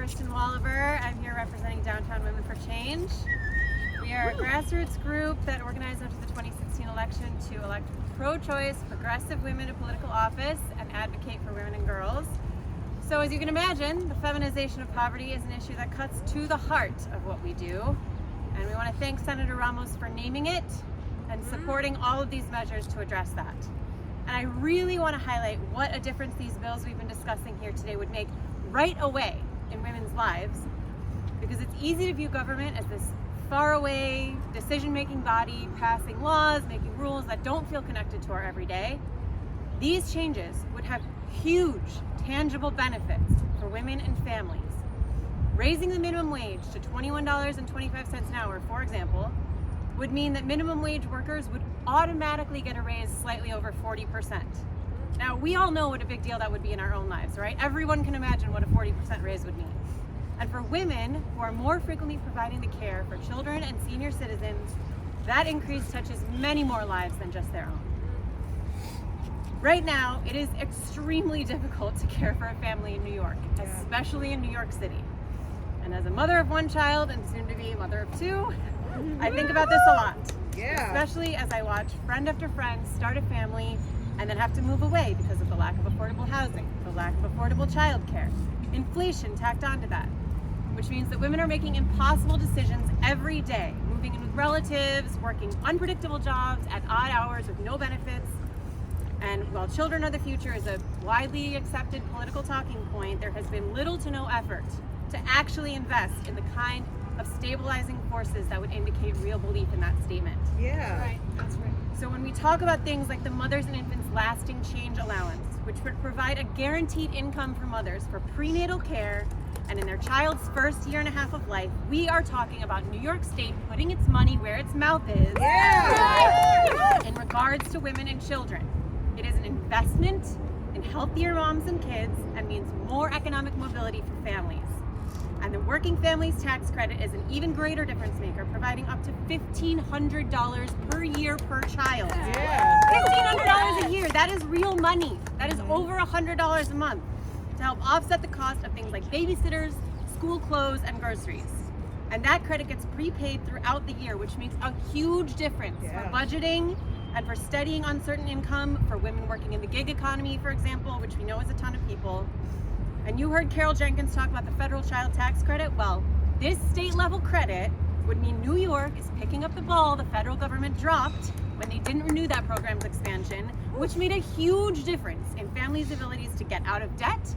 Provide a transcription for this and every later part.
Kuersten Wolaver. I'm here representing Downtown Women for Change. We are a grassroots group that organized after the 2016 election to elect pro-choice, progressive women to political office and advocate for women and girls. So as you can imagine, the feminization of poverty is an issue that cuts to the heart of what we do. And we want to thank Senator Ramos for naming it and supporting all of these measures to address that. And I really want to highlight what a difference these bills we've been discussing here today would make right away in women's lives, because it's easy to view government as this faraway decision-making body passing laws, making rules that don't feel connected to our everyday. These changes would have huge, tangible benefits for women and families. Raising the minimum wage to $21.25 an hour, for example, would mean that minimum wage workers would automatically get a raise slightly over 40%. Now, we all know what a big deal that would be in our own lives, right? Everyone can imagine what a 40% raise would mean. And for women who are more frequently providing the care for children and senior citizens, that increase touches many more lives than just their own. Right now, it is extremely difficult to care for a family in New York, especially in New York City. And as a mother of one child and soon to be a mother of two, I think about this a lot, especially as I watch friend after friend start a family and then have to move away because of the lack of affordable housing, the lack of affordable childcare, inflation tacked onto that, which means that women are making impossible decisions every day, moving in with relatives, working unpredictable jobs at odd hours with no benefits. And while children are the future is a widely accepted political talking point, there has been little to no effort to actually invest in the kind of stabilizing forces that would indicate real belief in that statement. Yeah. Right, that's right. So when we talk about things like the Mothers and Infants Lasting Change Allowance, which would provide a guaranteed income for mothers for prenatal care and in their child's first year and a half of life, we are talking about New York State putting its money where its mouth is in regards to women and children. It is an investment in healthier moms and kids and means more economic mobility for families. And the Working Families Tax Credit is an even greater difference maker, providing up to $1,500 per year per child. $1,500 a year, that is real money. That is over $100 a month to help offset the cost of things like babysitters, school clothes, and groceries. And that credit gets prepaid throughout the year, which makes a huge difference for budgeting and for steadying uncertain income for women working in the gig economy, for example, which we know is a ton of people. And you heard Carol Jenkins talk about the federal child tax credit. Well, this state level credit would mean New York is picking up the ball the federal government dropped when they didn't renew that program's expansion, which made a huge difference in families' abilities to get out of debt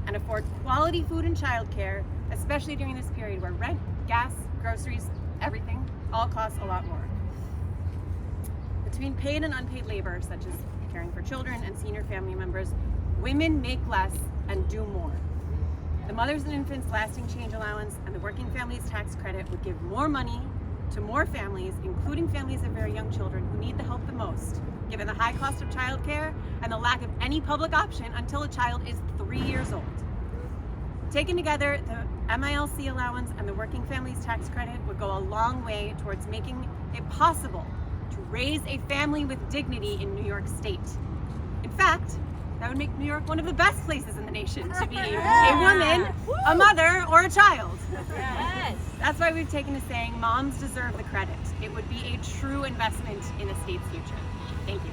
and afford quality food and childcare, especially during this period where rent, gas, groceries, everything all costs a lot more. Between paid and unpaid labor, such as caring for children and senior family members, women make less and do more. The Mothers and Infants Lasting Change Allowance and the Working Families Tax Credit would give more money to more families, including families of very young children who need the help the most, given the high cost of childcare and the lack of any public option until a child is 3 years old. Taken together, the MILC allowance and the Working Families Tax Credit would go a long way towards making it possible to raise a family with dignity in New York State. In fact, that would make New York one of the best places in the nation to be a woman, a mother, or a child. Yes. That's why we've taken to saying moms deserve the credit. It would be a true investment in the state's future. Thank you.